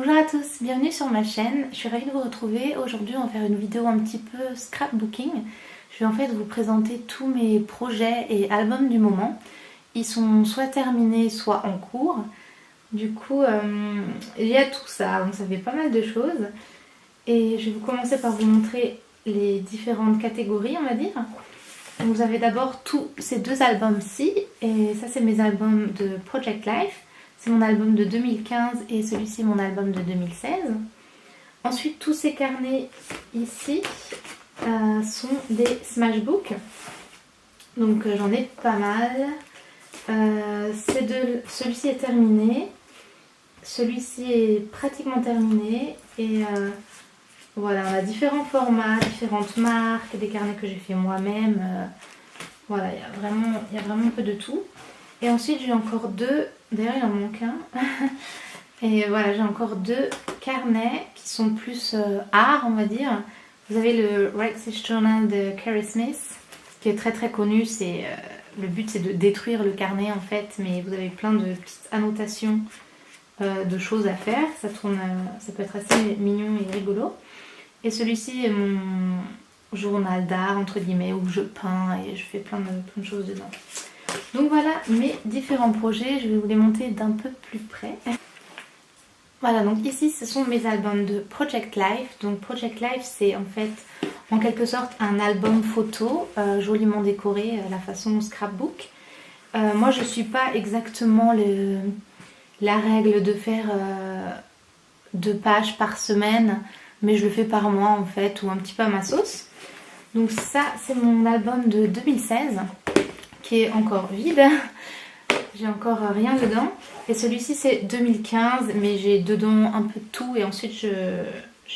Bonjour à tous, bienvenue sur ma chaîne, je suis ravie de vous retrouver. Aujourd'hui on va faire une vidéo un petit peu scrapbooking. Je vais en fait vous présenter tous mes projets et albums du moment. Ils sont soit terminés soit en cours. Du coup il y a tout ça, donc ça fait pas mal de choses. Et je vais vous commencer par vous montrer les différentes catégories on va dire. Donc, vous avez d'abord tous ces deux albums-ci, et ça c'est mes albums de Project Life. C'est mon album de 2015 et celui-ci mon album de 2016. Ensuite, tous ces carnets ici sont des Smashbook. Donc j'en ai pas mal. Celui-ci est terminé. Celui-ci est pratiquement terminé. Et voilà, on a différents formats, différentes marques, des carnets que j'ai fait moi-même. Voilà, il y a vraiment un peu de tout. Et ensuite j'ai encore deux, d'ailleurs il en manque un. Et voilà, j'ai encore deux carnets qui sont plus art on va dire. Vous avez le Rex's Journal de Carrie Smith, qui est très très connu. Le but c'est de détruire le carnet en fait, mais vous avez plein de petites annotations de choses à faire. Ça peut être assez mignon et rigolo. Et celui-ci est mon journal d'art entre guillemets, où je peins et je fais plein de choses dedans. Donc voilà mes différents projets, je vais vous les montrer d'un peu plus près. Voilà, donc ici ce sont mes albums de Project Life. Donc Project Life c'est en fait en quelque sorte un album photo joliment décoré à la façon scrapbook. Moi je suis pas exactement la règle de faire 2 pages par semaine, mais je le fais par mois en fait, ou un petit peu à ma sauce. Donc ça c'est mon album de 2016 qui est encore vide. J'ai encore rien dedans. Et celui-ci c'est 2015, mais j'ai dedans un peu de tout et ensuite je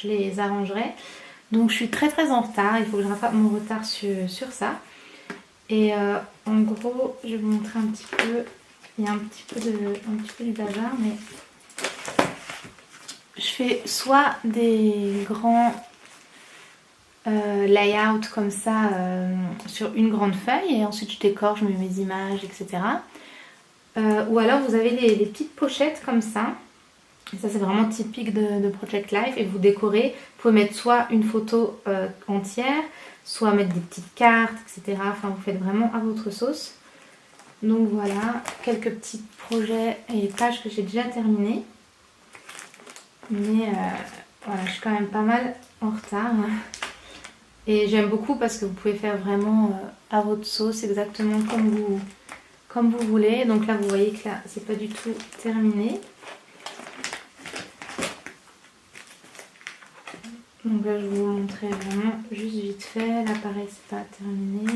les arrangerai. Donc je suis très très en retard, il faut que je rattrape mon retard sur ça. Et en gros, je vais vous montrer un petit peu. Il y a un petit peu du bazar, mais je fais soit des grands layouts comme ça sur une grande feuille et ensuite je décore, je mets mes images, etc. Ou alors vous avez les petites pochettes comme ça. Et ça c'est vraiment typique de Project Life. Et vous décorez, vous pouvez mettre soit une photo entière, soit mettre des petites cartes, etc. Enfin vous faites vraiment à votre sauce. Donc voilà, quelques petits projets et pages que j'ai déjà terminées. Mais voilà, je suis quand même pas mal en retard. Et j'aime beaucoup parce que vous pouvez faire vraiment à votre sauce, exactement comme vous voulez. Donc là vous voyez que là c'est pas du tout terminé. Donc là je vais vous montrer vraiment juste vite fait. Là pareil c'est pas terminé.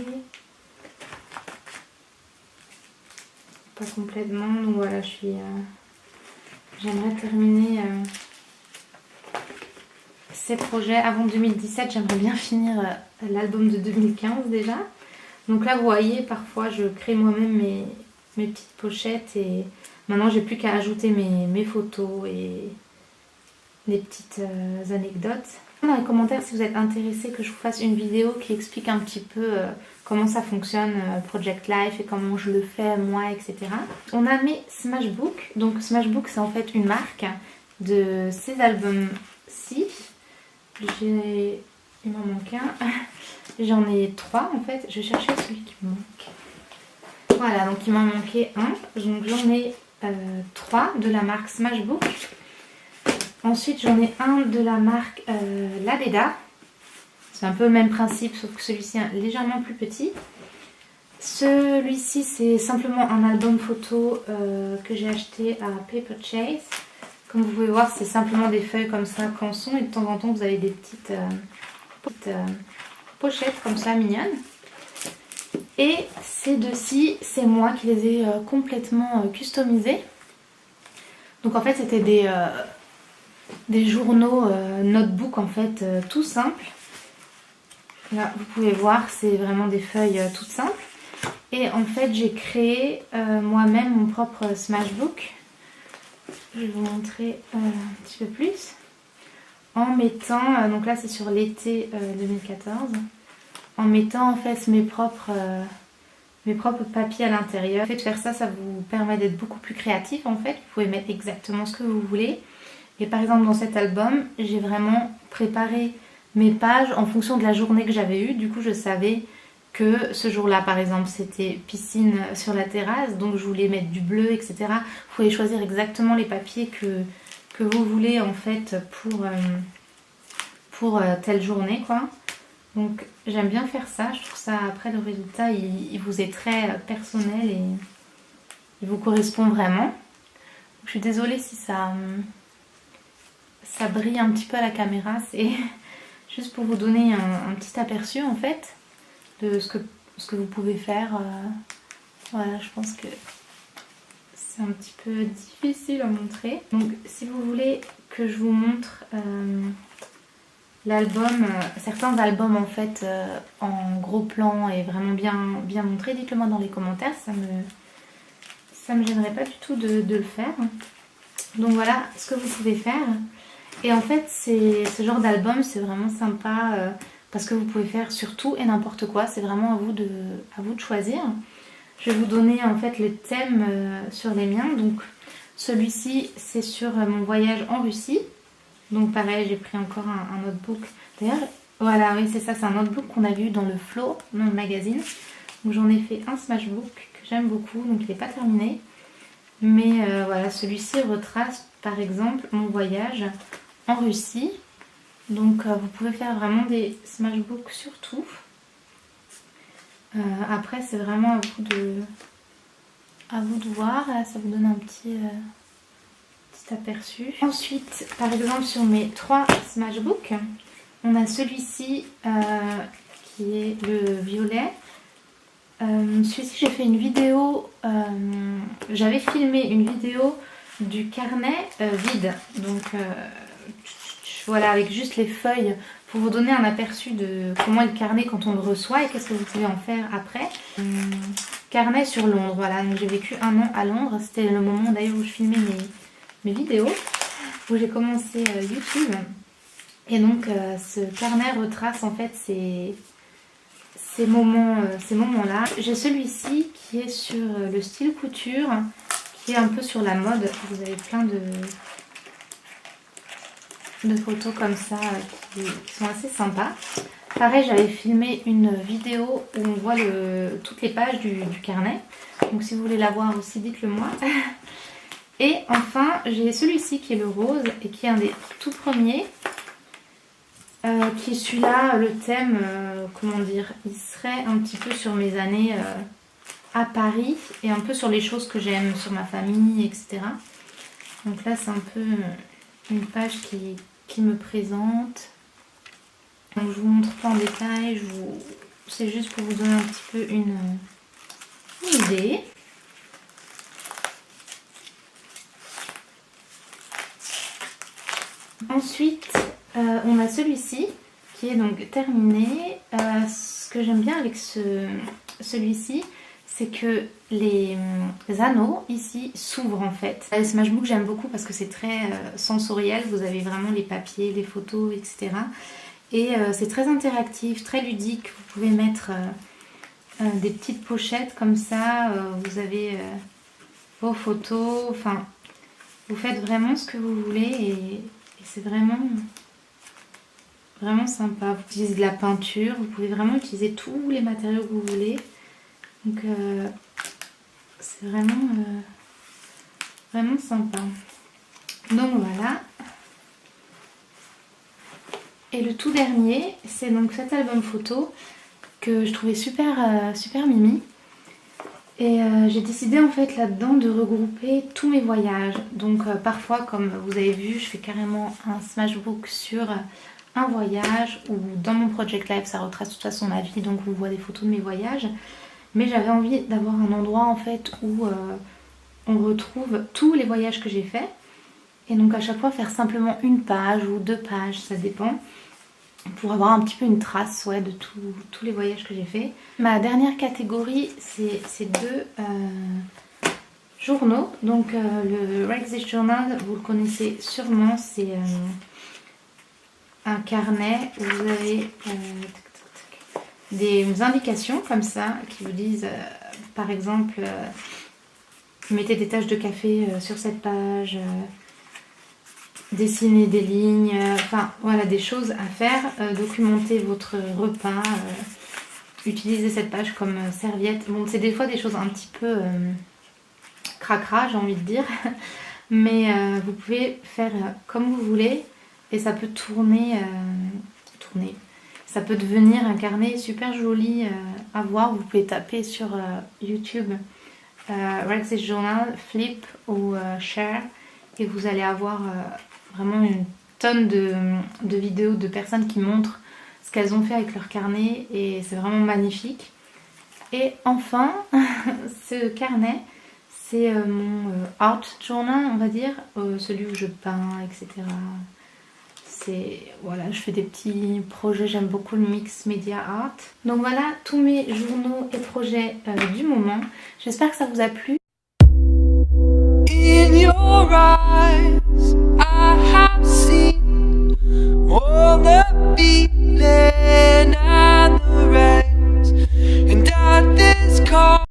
Pas complètement. Donc voilà, j'aimerais terminer ces projets avant 2017. J'aimerais bien finir l'album de 2015 déjà. Donc là vous voyez, parfois je crée moi-même mes petites pochettes et maintenant j'ai plus qu'à ajouter mes photos et les petites anecdotes. Dans les commentaires si vous êtes intéressé que je vous fasse une vidéo qui explique un petit peu comment ça fonctionne Project Life et comment je le fais moi, etc. On a mes Smashbook. Donc Smashbook c'est en fait une marque de ces albums-ci. Il m'en manque un. J'en ai 3 en fait. Je vais chercher celui qui me manque. Voilà, donc il m'en manquait un. Donc j'en ai 3 de la marque Smashbook. Ensuite j'en ai un de la marque Ladeda. C'est un peu le même principe sauf que celui-ci est légèrement plus petit. Celui-ci c'est simplement un album photo que j'ai acheté à Paper Chase. Comme vous pouvez voir c'est simplement des feuilles comme ça canson et de temps en temps vous avez des petites pochettes comme ça mignonnes. Et ces deux-ci c'est moi qui les ai complètement customisées. Donc en fait c'était des journaux notebook en fait tout simples. Là vous pouvez voir c'est vraiment des feuilles toutes simples. Et en fait j'ai créé moi-même mon propre Smashbook. Je vais vous montrer un petit peu plus. En mettant, donc là c'est sur l'été 2014. En mettant en fait mes propres papiers à l'intérieur. Le fait de faire ça, ça vous permet d'être beaucoup plus créatif en fait. Vous pouvez mettre exactement ce que vous voulez. Et par exemple dans cet album, j'ai vraiment préparé mes pages en fonction de la journée que j'avais eue. Du coup je savais que ce jour-là par exemple c'était piscine sur la terrasse, donc je voulais mettre du bleu, etc. Vous pouvez choisir exactement les papiers que vous voulez en fait pour telle journée quoi. Donc j'aime bien faire ça, je trouve ça, après le résultat il vous est très personnel et il vous correspond vraiment. Je suis désolée si ça brille un petit peu à la caméra, c'est juste pour vous donner un petit aperçu en fait de ce que vous pouvez faire. Voilà, je pense que c'est un petit peu difficile à montrer. Donc si vous voulez que je vous montre l'album, certains albums en fait en gros plan et vraiment bien montrés, dites-le moi dans les commentaires, ça me gênerait pas du tout de le faire. Donc voilà ce que vous pouvez faire. Et en fait ce genre d'album c'est vraiment sympa parce que vous pouvez faire sur tout et n'importe quoi, c'est vraiment à vous de choisir. Je vais vous donner en fait le thème sur les miens. Donc celui-ci c'est sur mon voyage en Russie. Donc pareil, j'ai pris encore un notebook. D'ailleurs, voilà, oui c'est ça, c'est un notebook qu'on a vu dans le Flow, dans le magazine. Donc j'en ai fait un Smashbook que j'aime beaucoup, donc il n'est pas terminé. Mais voilà, celui-ci retrace par exemple mon voyage en Russie. Donc vous pouvez faire vraiment des Smashbooks sur tout. Après c'est vraiment à vous de voir, ça vous donne un petit aperçu. Ensuite, par exemple sur mes 3 Smashbooks, on a celui-ci qui est le violet. Celui-ci j'ai fait une vidéo, j'avais filmé une vidéo du carnet vide, donc voilà, avec juste les feuilles pour vous donner un aperçu de comment est le carnet quand on le reçoit et qu'est-ce que vous pouvez en faire après. Carnet sur Londres, voilà, donc j'ai vécu 1 an à Londres, c'était le moment d'ailleurs où je filmais mes vidéos, où j'ai commencé YouTube. Et donc ce carnet retrace en fait ces moments-là. J'ai celui-ci qui est sur le style couture, qui est un peu sur la mode. Vous avez plein de photos comme ça qui sont assez sympas. Pareil, j'avais filmé une vidéo où on voit toutes les pages du carnet. Donc si vous voulez la voir aussi, dites-le moi. Et enfin, j'ai celui-ci qui est le rose et qui est un des tout premiers. Qui est celui-là, le thème, comment dire, il serait un petit peu sur mes années à Paris et un peu sur les choses que j'aime, sur ma famille, etc. Donc là, c'est un peu une page qui me présente. Donc je vous montre pas en détail, c'est juste pour vous donner un petit peu une idée. Ensuite, on a celui-ci qui est donc terminé. Ce que j'aime bien avec celui-ci, c'est que les anneaux ici s'ouvrent en fait. Les Smashbook j'aime beaucoup parce que c'est très sensoriel, vous avez vraiment les papiers, les photos, etc. Et c'est très interactif, très ludique, vous pouvez mettre des petites pochettes comme ça, vous avez vos photos, enfin vous faites vraiment ce que vous voulez et c'est vraiment sympa. Vous utilisez de la peinture, vous pouvez vraiment utiliser tous les matériaux que vous voulez. Donc c'est vraiment sympa. Donc voilà. Et le tout dernier, c'est donc cet album photo que je trouvais super mimi. Et j'ai décidé en fait là-dedans de regrouper tous mes voyages. Donc parfois, comme vous avez vu, je fais carrément un Smashbook sur un voyage, ou dans mon Project Life ça retrace de toute façon ma vie, donc vous voyez des photos de mes voyages. Mais j'avais envie d'avoir un endroit en fait où on retrouve tous les voyages que j'ai faits. Et donc à chaque fois faire simplement une page ou 2 pages, ça dépend, pour avoir un petit peu une trace de tous les voyages que j'ai fait. Ma dernière catégorie, c'est ces 2 journaux. Donc le Rexy Journal, vous le connaissez sûrement, c'est un carnet où vous avez des indications comme ça qui vous disent par exemple mettez des taches de café sur cette page, dessiner des lignes, enfin voilà, des choses à faire, documenter votre repas, utiliser cette page comme serviette. Bon, c'est des fois des choses un petit peu cracra, j'ai envie de dire, mais vous pouvez faire comme vous voulez et ça peut tourner. Ça peut devenir un carnet super joli à voir. Vous pouvez taper sur YouTube Rex's Journal, Flip ou Share et vous allez avoir vraiment une tonne de vidéos de personnes qui montrent ce qu'elles ont fait avec leur carnet et c'est vraiment magnifique. Et enfin, ce carnet, c'est mon art journal, on va dire, celui où je peins, etc. Voilà, je fais des petits projets, j'aime beaucoup le mix media art. Donc voilà tous mes journaux et projets du moment. J'espère que ça vous a plu. In your eyes, I have